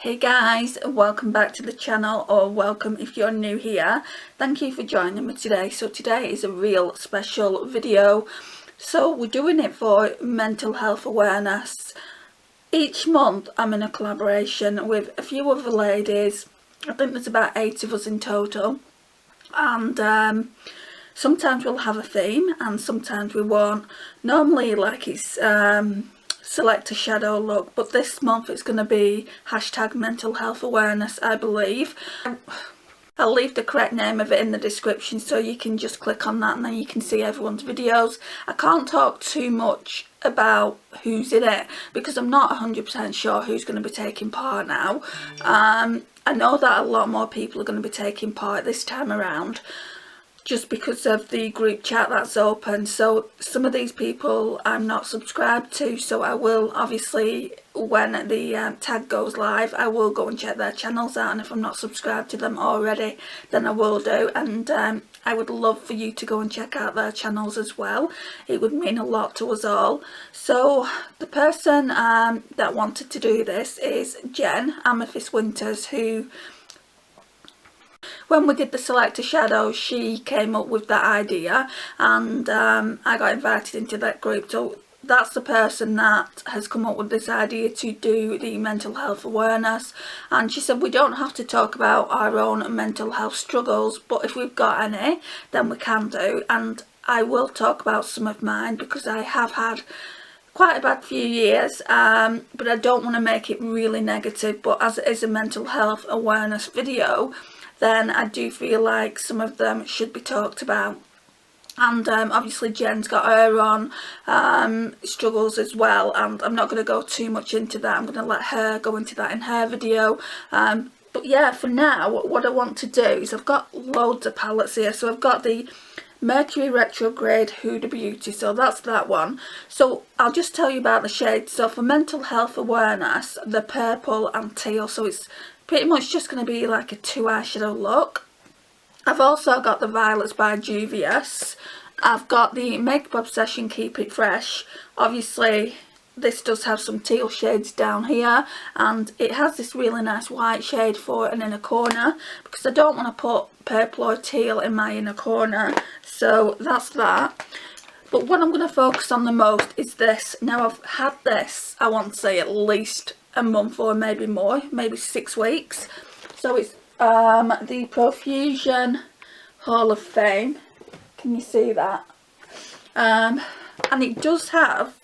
Hey guys, welcome back to the channel, or welcome if you're new here. Thank you for joining me today. So today is a real special video. So we're doing it for mental health awareness. Each month I'm in a collaboration with a few other ladies. I think there's about 8 of us in total, and sometimes we'll have a theme and sometimes we won't. Normally it's select a shadow look, but this month it's going to be hashtag mental health awareness, I believe. I'll leave the correct name of it in the description so you can just click on that and then you can see everyone's videos. I can't talk too much about who's in it because I'm not 100% sure who's going to be taking part now. I know that a lot more people are going to be taking part this time around, just because of the group chat that's open. So some of these people I'm not subscribed to, so I will obviously, when the tag goes live, I will go and check their channels out, and if I'm not subscribed to them already then I will do, and I would love for you to go and check out their channels as well. It would mean a lot to us all. So the person that wanted to do this is Amethyst Winters, who, when we did the select a shadow, she came up with that idea, and I got invited into that group. So that's the person that has come up with this idea to do the mental health awareness. And she said we don't have to talk about our own mental health struggles, but if we've got any then we can do, and I will talk about some of mine because I have had quite a bad few years, but I don't want to make it really negative. But as it is a mental health awareness video, then I do feel like some of them should be talked about. And obviously Jen's got her own struggles as well, and I'm not going to go too much into that. I'm going to let her go into that in her video. But yeah, for now, what I want to do is, I've got loads of palettes here. So I've got the Mercury Retrograde Huda Beauty, so that's that one. So I'll just tell you about the shades. So for mental health awareness, the purple and teal, so it's pretty much just going to be like a 2 eyeshadow look. I've also got the Violets by Juvia's. I've got the Makeup Obsession Keep It Fresh. Obviously this does have some teal shades down here, and it has this really nice white shade for an inner corner because I don't want to put purple or teal in my inner corner. So that's that. But what I'm going to focus on the most is this. Now I've had this, I want to say, at least a month or maybe more, maybe 6 weeks. So it's the Profusion Hall of Fame. Can you see that? And it does have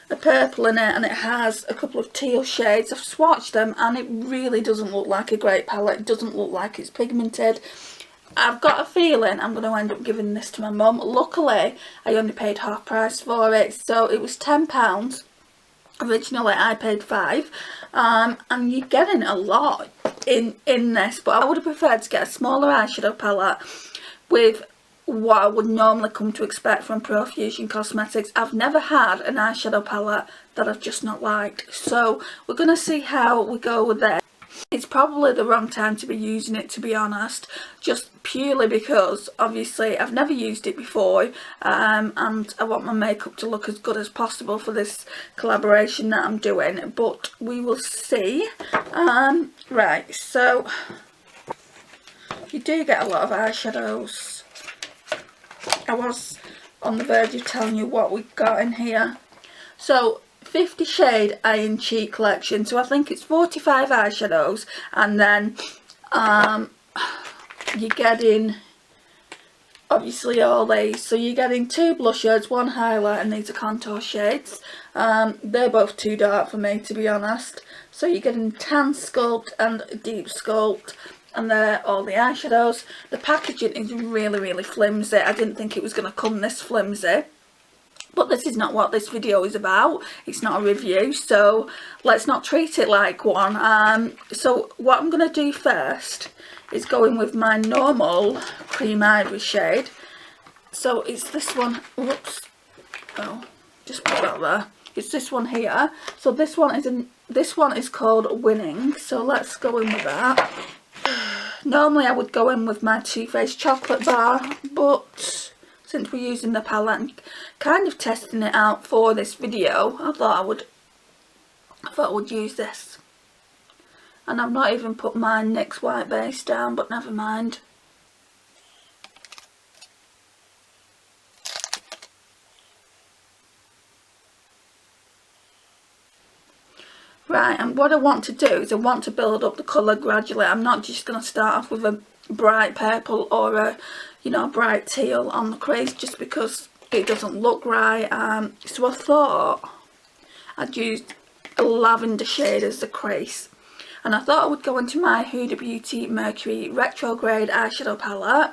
a purple in it, and it has a couple of teal shades. I've swatched them and it really doesn't look like a great palette. It doesn't look like it's pigmented. I've got a feeling I'm going to end up giving this to my mum. Luckily I only paid half price for it, so it was £10. Originally I paid £5, and you're getting a lot in this, but I would have preferred to get a smaller eyeshadow palette with what I would normally come to expect from Profusion Cosmetics. I've never had an eyeshadow palette that I've just not liked, so we're going to see how we go with this. It's probably the wrong time to be using it, to be honest, just purely because obviously I've never used it before, and I want my makeup to look as good as possible for this collaboration that I'm doing, but we will see. Right, so you do get a lot of eyeshadows. I was on the verge of telling you what we got in here. So 50 shade Iron Cheek collection, so I think it's 45 eyeshadows, and then you're getting obviously all these. So you're getting 2 blushers, 1 highlight, and these are contour shades. They're both too dark for me, to be honest. So you're getting Tan Sculpt and Deep Sculpt, and they're all the eyeshadows. The packaging is really flimsy. I didn't think it was going to come this flimsy. But this is not what this video is about. It's not a review, so let's not treat it like one. So what I'm going to do first is go in with my normal Cream Ivory shade. So it's this one. Whoops. Oh, just put that there. It's this one here. So this one is called Winning. So let's go in with that. Normally I would go in with my Too Faced Chocolate Bar, but since we're using the palette and kind of testing it out for this video, I thought I would use this. And I've not even put my NYX white base down, but never mind. Right, and what I want to do is I want to build up the colour gradually. I'm not just going to start off with a bright purple or a, you know, bright teal on the crease just because it doesn't look right. So I thought I'd use a lavender shade as the crease. And I thought I would go into my Huda Beauty Mercury Retrograde eyeshadow palette.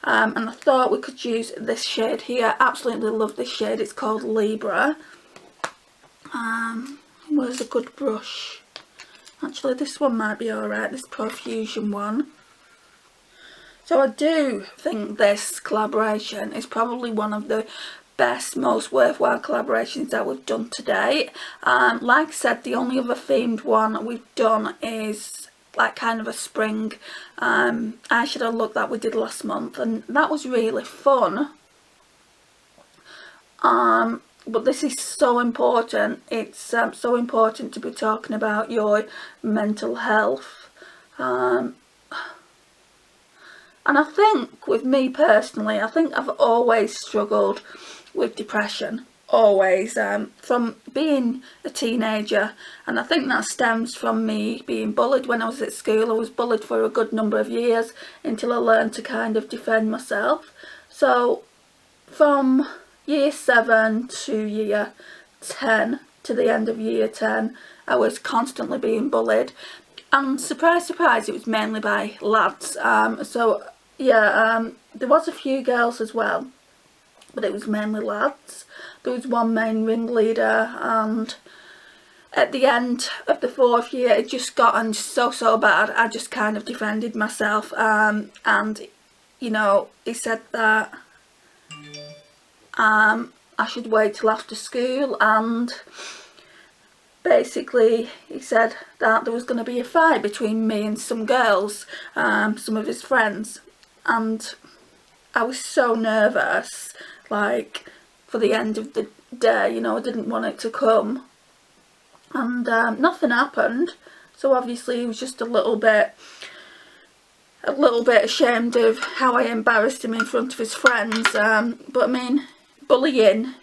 And I thought we could use this shade here. Absolutely love this shade. It's called Libra. Where's a good brush? Actually, this one might be alright, this Profusion one. So I do think this collaboration is probably one of the best, most worthwhile collaborations that we've done to date. Like I said, the only other themed one we've done is like kind of a spring eyeshadow look that we did last month, and that was really fun. But this is so important. It's so important to be talking about your mental health. And I think with me personally, I think I've always struggled with depression. Always. From being a teenager. And I think that stems from me being bullied when I was at school. I was bullied for a good number of years until I learned to kind of defend myself. So from year 7 to year 10, to the end of year 10, I was constantly being bullied, and surprise surprise, it was mainly by lads. So yeah, there was a few girls as well, but it was mainly lads. There was one main ringleader, and at the end of the 4th year it just gotten so bad. I just kind of defended myself, and you know, he said that I should wait till after school, and basically he said that there was going to be a fight between me and some girls, some of his friends, and I was so nervous, like, for the end of the day, you know, I didn't want it to come, and nothing happened. So obviously he was just a little bit ashamed of how I embarrassed him in front of his friends, but I mean, bullying,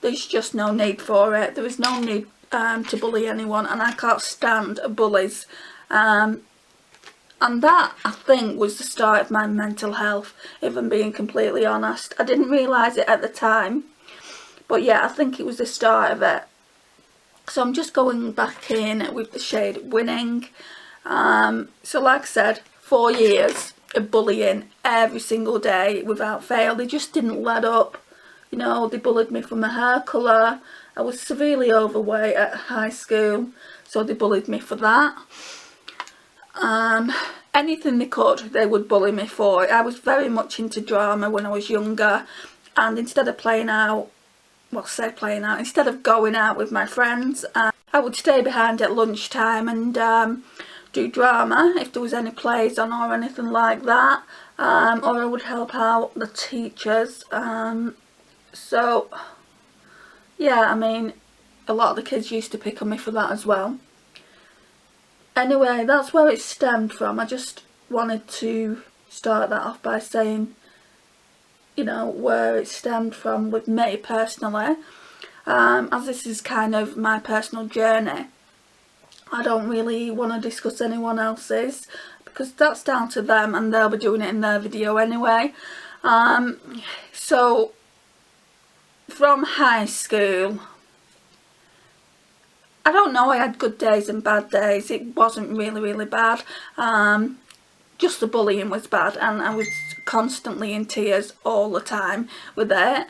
there's just no need for it. There is no need to bully anyone, and I can't stand bullies. And that, I think, was the start of my mental health, if I'm being completely honest. I didn't realise it at the time, but yeah, I think it was the start of it. So I'm just going back in with the shade Winning. So like I said, 4 years of bullying every single day without fail. They just didn't let up. You know, they bullied me for my hair colour. I was severely overweight at high school, so they bullied me for that. Anything they could, they would bully me for. I was very much into drama when I was younger, and instead of playing out, well, say playing out, instead of going out with my friends, I would stay behind at lunchtime and do drama if there was any plays on or anything like that, or I would help out the teachers. So yeah, I mean, a lot of the kids used to pick on me for that as well. Anyway, that's where it stemmed from. I just wanted to start that off by saying, you know, where it stemmed from with me personally. As this is kind of my personal journey, I don't really want to discuss anyone else's, because that's down to them and they'll be doing it in their video anyway. So from high school, I don't know, I had good days and bad days. It wasn't really bad. Just the bullying was bad, and I was constantly in tears all the time with it.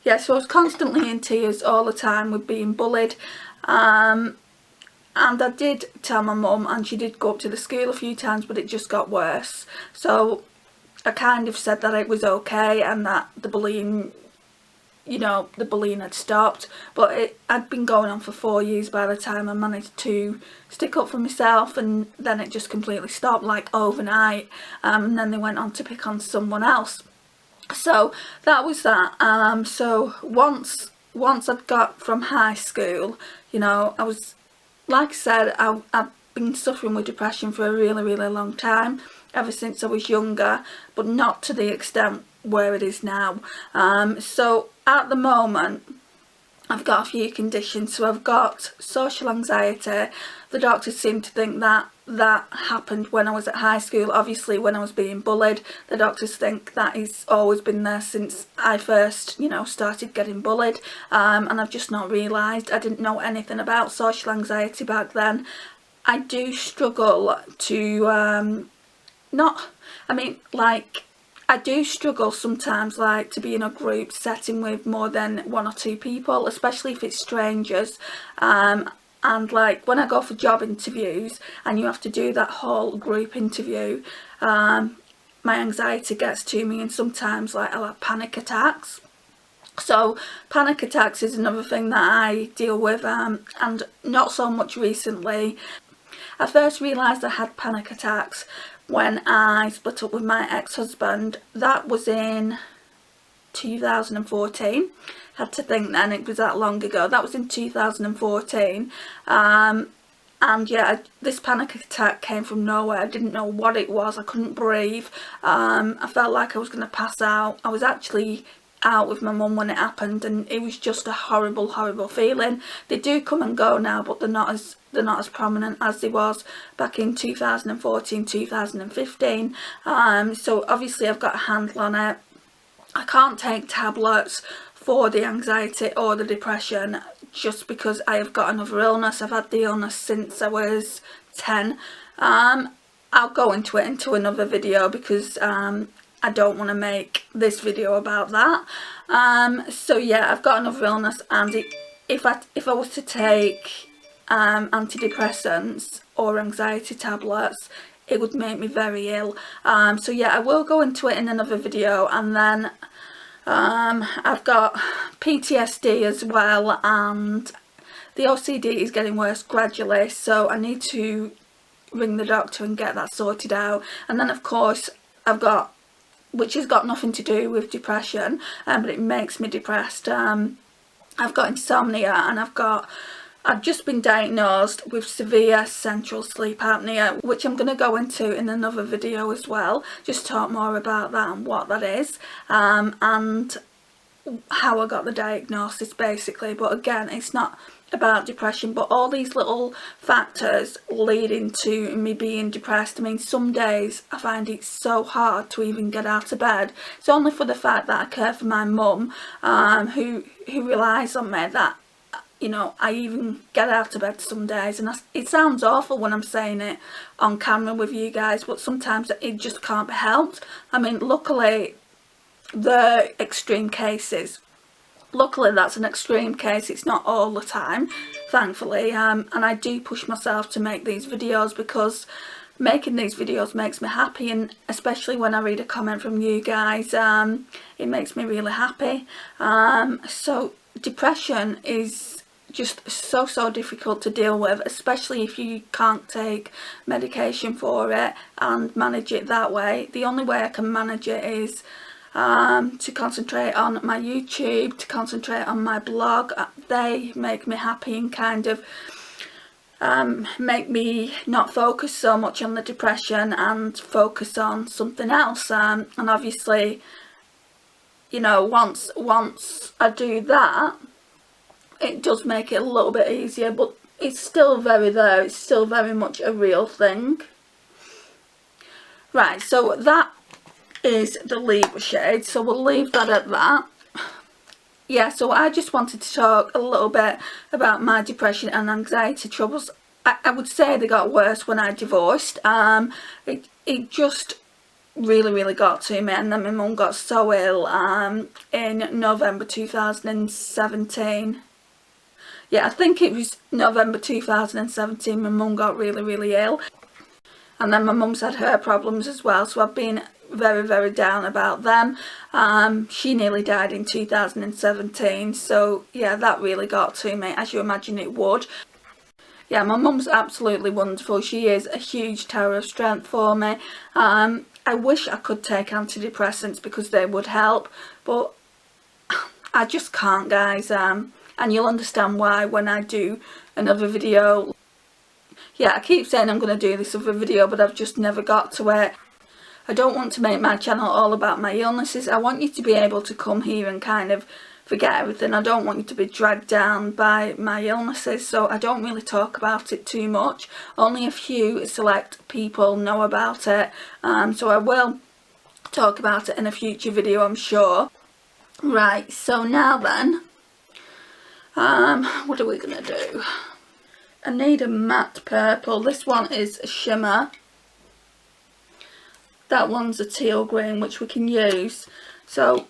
Yeah, so I was constantly in tears all the time with being bullied. And I did tell my mum, and she did go up to the school a few times, but it just got worse. So I kind of said that it was okay and that the bullying, you know, the bullying had stopped. But it had been going on for 4 years by the time I managed to stick up for myself, and then it just completely stopped, like overnight. And then they went on to pick on someone else. So that was that. So once I'd got from high school, you know, I was like I said, I've been suffering with depression for a really long time, ever since I was younger, but not to the extent where it is now. So at the moment I've got a few conditions. So I've got social anxiety. The doctors seem to think that that happened when I was at high school, obviously when I was being bullied. The doctors think that it's always been there since I first, started getting bullied, and I've just not realised. I didn't know anything about social anxiety back then. I do struggle to I do struggle sometimes, like, to be in a group setting with more than one or two people, especially if it's strangers. And like when I go for job interviews and you have to do that whole group interview, my anxiety gets to me, and sometimes like I'll have panic attacks. So panic attacks is another thing that I deal with, and not so much recently. I first realised I had panic attacks when I split up with my ex-husband. That was in 2014. Had to think then, it was that long ago. That was in 2014. And yeah, this panic attack came from nowhere. I didn't know what it was. I couldn't breathe. I felt like I was going to pass out. I was actually out with my mum when it happened, and it was just a horrible feeling. They do come and go now, but they're not as prominent as they was back in 2014, 2015. So obviously I've got a handle on it. I can't take tablets for the anxiety or the depression just because I have got another illness. I've had the illness since I was 10. I'll go into another video because I don't want to make this video about that. So yeah, I've got another illness, and if I was to take antidepressants or anxiety tablets, it would make me very ill. So yeah, I will go into it in another video. And then I've got PTSD as well, and the OCD is getting worse gradually, so I need to ring the doctor and get that sorted out. And then of course I've got, which has got nothing to do with depression, but it makes me depressed, I've got insomnia, and I've just been diagnosed with severe central sleep apnea, which I'm going to go into in another video as well. Just talk more about that and what that is, and how I got the diagnosis basically. But again, it's not about depression, but all these little factors leading to me being depressed. I mean, some days I find it so hard to even get out of bed. It's only for the fact that I care for my mum, who relies on me, that I even get out of bed some days. And it sounds awful when I'm saying it on camera with you guys, but sometimes it just can't be helped. I mean, luckily the extreme cases, luckily that's an extreme case, it's not all the time, thankfully, and I do push myself to make these videos because making these videos makes me happy, and especially when I read a comment from you guys, it makes me really happy. So depression is just so difficult to deal with, especially if you can't take medication for it and manage it that way. The only way I can manage it is to concentrate on my YouTube, to concentrate on my blog. They make me happy and kind of make me not focus so much on the depression and focus on something else. And obviously, once I do that, it does make it a little bit easier, but it's still very there. It's still very much a real thing. Right, so that is the Libra shade, so we'll leave that at that. Yeah, so I just wanted to talk a little bit about my depression and anxiety troubles. I would say they got worse when I divorced. It just really got to me, and then my mum got so ill in November 2017. Yeah, I think it was November 2017 my mum got really ill, and then my mum's had her problems as well, so I've been very down about them. She nearly died in 2017, so yeah, that really got to me, as you imagine it would. Yeah, my mum's absolutely wonderful. She is a huge tower of strength for me. I wish I could take antidepressants because they would help, but I just can't, guys, and you'll understand why when I do another video. yeah, I keep saying I'm going to do this other video, but I've just never got to it. I don't want to make my channel all about my illnesses. I want you to be able to come here and kind of forget everything. I don't want you to be dragged down by my illnesses, so I don't really talk about it too much. Only a few select people know about it, so I will talk about it in a future video, I'm sure. Right, so now then, what are we going to do? I need a matte purple. This one is a shimmer. That one's a teal green, which we can use. So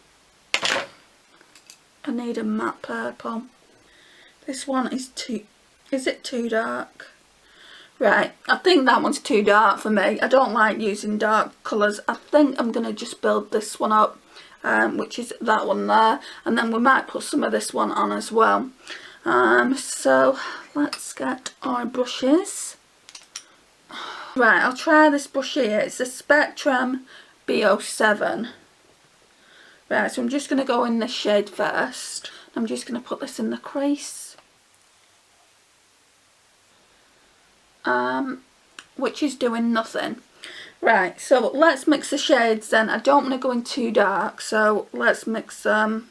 I need a matte purple. This one is it too dark? Right, I think that one's too dark for me. I don't like using dark colours. I think I'm going to just build this one up, which is that one there. And then we might put some of this one on as well. So let's get our brushes. Right, I'll try this brush here. It's the Spectrum B07. Right, so I'm just going to go in this shade first. I'm just going to put this in the crease. Which is doing nothing. Right, so let's mix the shades then. I don't want to go in too dark, so let's mix them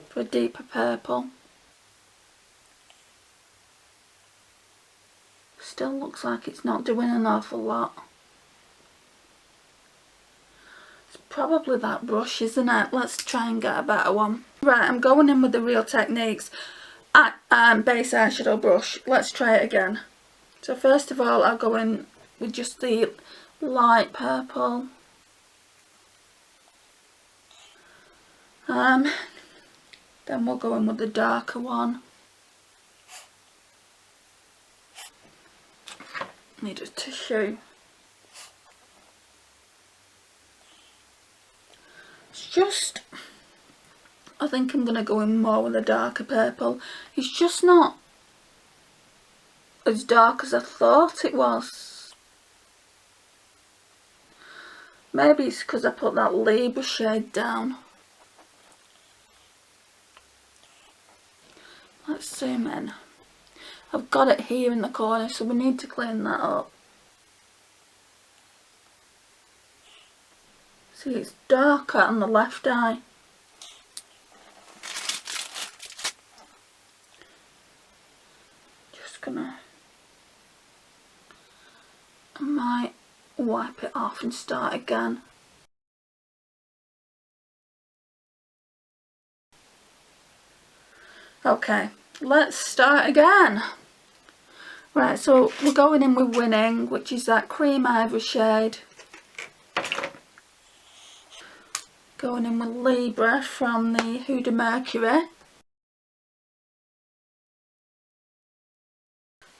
for a deeper purple. Still looks like it's not doing an awful lot. It's probably that brush, isn't it? Let's try and get a better one. Right, I'm going in with the Real Techniques base eyeshadow brush. Let's try it again. So first of all, I'll go in with just the light purple. Then we'll go in with the darker one. Need a tissue. It's just, I think I'm going to go in more with a darker purple. It's just not as dark as I thought it was. Maybe it's because I put that Libra shade down. Let's zoom in. I've got it here in the corner, so we need to clean that up. See, it's darker on the left eye. Just gonna, I might wipe it off and start again. Okay, let's start again. Right, so we're going in with Winning, which is that cream ivory shade. Going in with Libra from the Huda Mercury.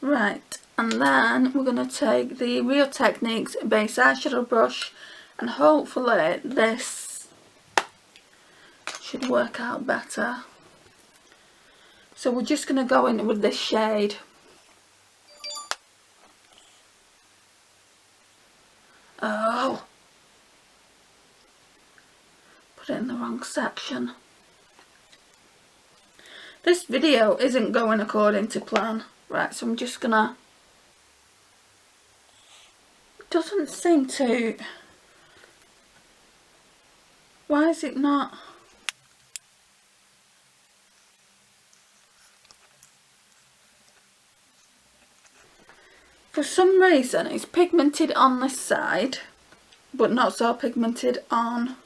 Right, and then we're going to take the Real Techniques base eyeshadow brush, and hopefully this should work out better. So we're just going to go in with this shade. Oh, put it in the wrong section. This video isn't going according to plan. Right, so I'm just gonna, it doesn't seem to, why is it not? For some reason it's pigmented on this side, but not so pigmented on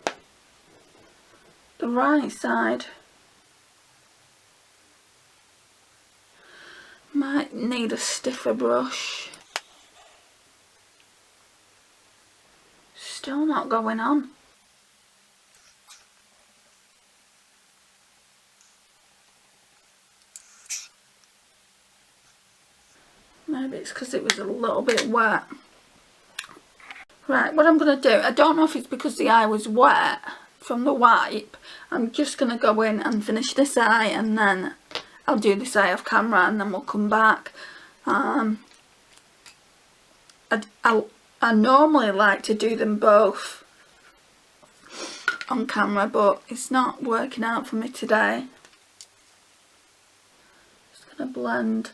the right side. Might need a stiffer brush. Still not going on. Maybe it's because it was a little bit wet. Right, what I'm going to do, I don't know if it's because the eye was wet from the wipe. I'm just going to go in and finish this eye, and then I'll do this eye off camera, and then we'll come back. I normally like to do them both on camera, but it's not working out for me today. Just going to blend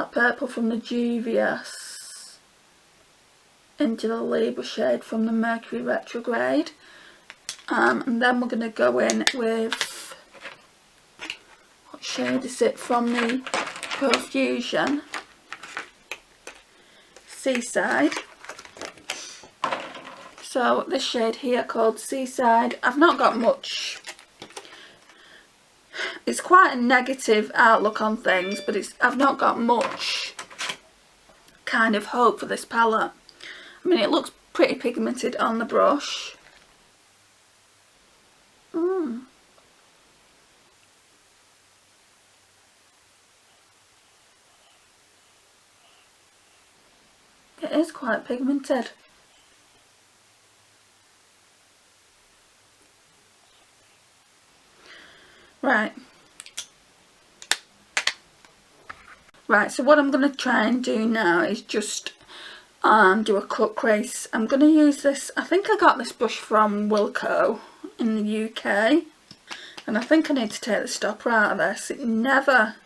that purple from the Dubious into the Libra shade from the Mercury retrograde. And then we're going to go in with, what shade is it, from the Profusion Seaside. So this shade here called Seaside, I've not got much, it's quite a negative outlook on things, but I've not got much kind of hope for this palette. I mean, it looks pretty pigmented on the brush. It is quite pigmented. Right, so what I'm going to try and do now is just do a cut crease. I'm going to use this, I think I got this brush from Wilko in the UK, and I think I need to take the stopper out of this. It never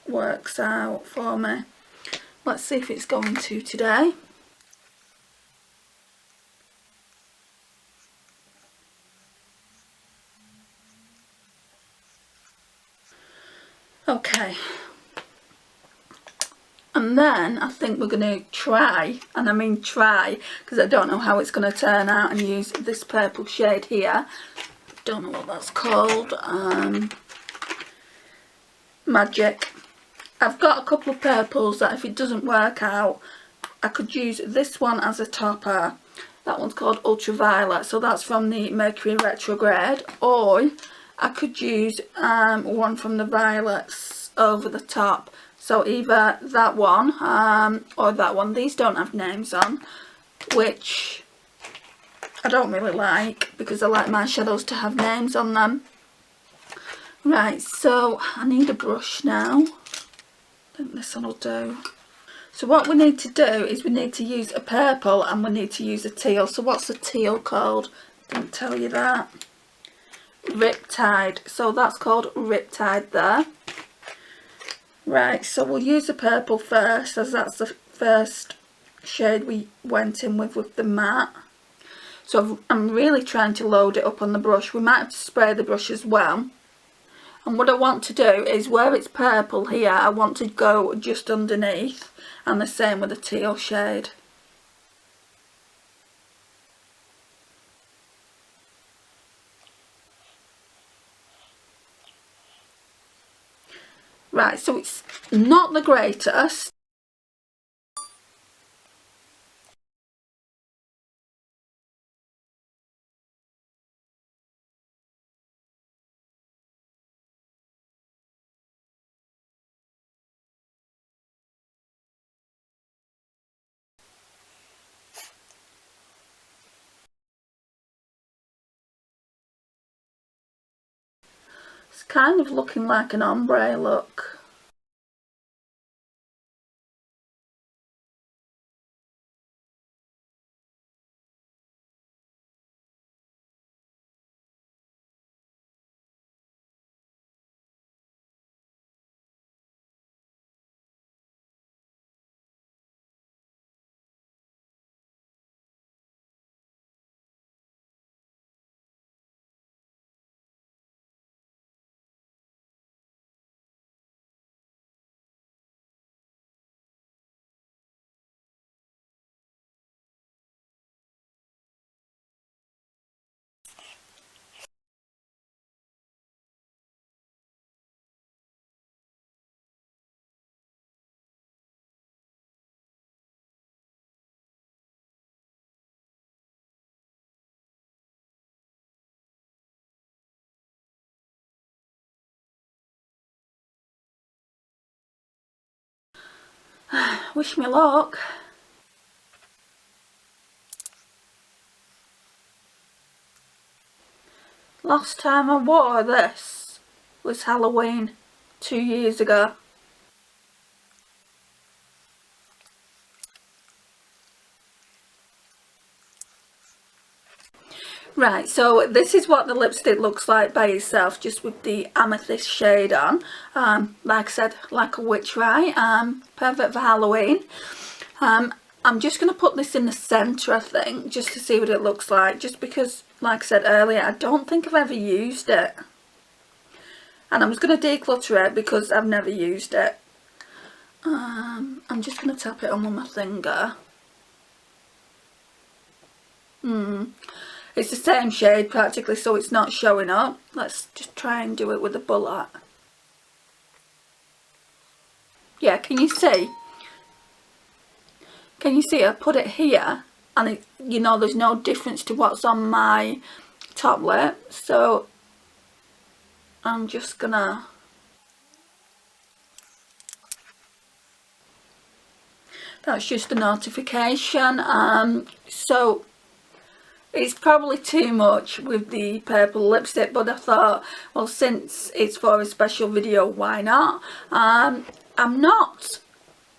works out for me. Let's see if it's going to today. Okay, and then I think we're going to try, and I mean try, because I don't know how it's going to turn out, and use this purple shade here. Don't know what that's called. Magic. I've got a couple of purples that if it doesn't work out, I could use this one as a topper. That one's called Ultraviolet, so that's from the Mercury retrograde. Or I could use one from the Violets over the top. So either that one or that one. These don't have names on, which I don't really like, because I like my shadows to have names on them. Right, so I need a brush now. I think this one will do. So what we need to do is we need to use a purple and we need to use a teal. So what's the teal called? Didn't tell you that. Riptide. So that's called Riptide there. Right, so we'll use the purple first, as that's the first shade we went in with the matte. So I'm really trying to load it up on the brush. We might have to spray the brush as well. And what I want to do is, where it's purple here, I want to go just underneath, and the same with the teal shade. Right, so it's not the greatest. It's kind of looking like an ombre look. Wish me luck. Last time I wore this was Halloween 2 years ago. Right, so this is what the lipstick looks like by itself, just with the amethyst shade on. Like I said, like a witch, right? Perfect for Halloween. I'm just going to put this in the centre, I think, just to see what it looks like, just because, like I said earlier, I don't think I've ever used it. And I'm just going to declutter it because I've never used it. I'm just going to tap it on with my finger. It's the same shade practically, so it's not showing up. Let's just try and do it with a bullet. Yeah, can you see? Can you see I put it here and it, you know, there's no difference to what's on my top lip, so I'm just gonna that's just a notification. So it's probably too much with the purple lipstick, but I thought, well, since it's for a special video, why not? I'm not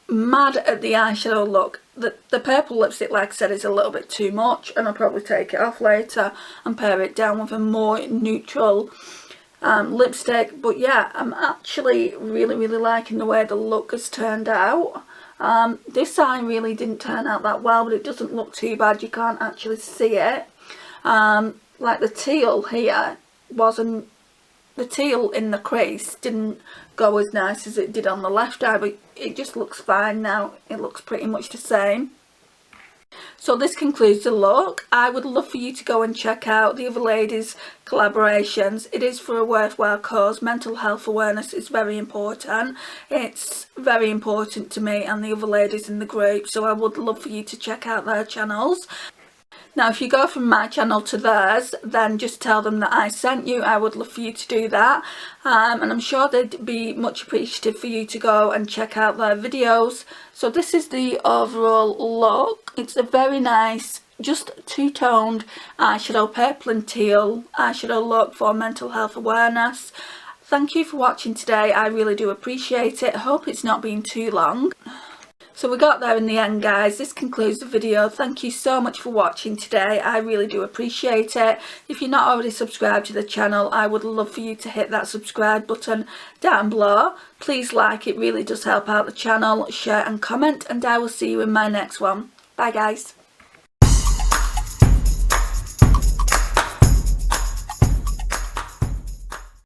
mad at the eyeshadow look. The purple lipstick, like I said, is a little bit too much, and I'll probably take it off later and pair it down with a more neutral lipstick. But yeah, I'm actually really liking the way the look has turned out. This eye really didn't turn out that well, but it doesn't look too bad. You can't actually see it. Like the teal here wasn't, the teal in the crease didn't go as nice as it did on the left eye, but it just looks fine now. It looks pretty much the same. So this concludes the look. I would love for you to go and check out the other ladies' collaborations. It is for a worthwhile cause. Mental health awareness is very important. It's very important to me and the other ladies in the group, so I would love for you to check out their channels. Now, if you go from my channel to theirs, then just tell them that I sent you. I would love for you to do that. And I'm sure they'd be much appreciative for you to go and check out their videos. So this is the overall look. It's a very nice, just two-toned eyeshadow, purple and teal eyeshadow look for mental health awareness. Thank you for watching today. I really do appreciate it. I hope it's not been too long. So we got there in the end, guys. This concludes the video. Thank you so much for watching today. I really do appreciate it. If you're not already subscribed to the channel, I would love for you to hit that subscribe button down below. Please like, it really does help out the channel. Share and comment, and I will see you in my next one. Bye, guys.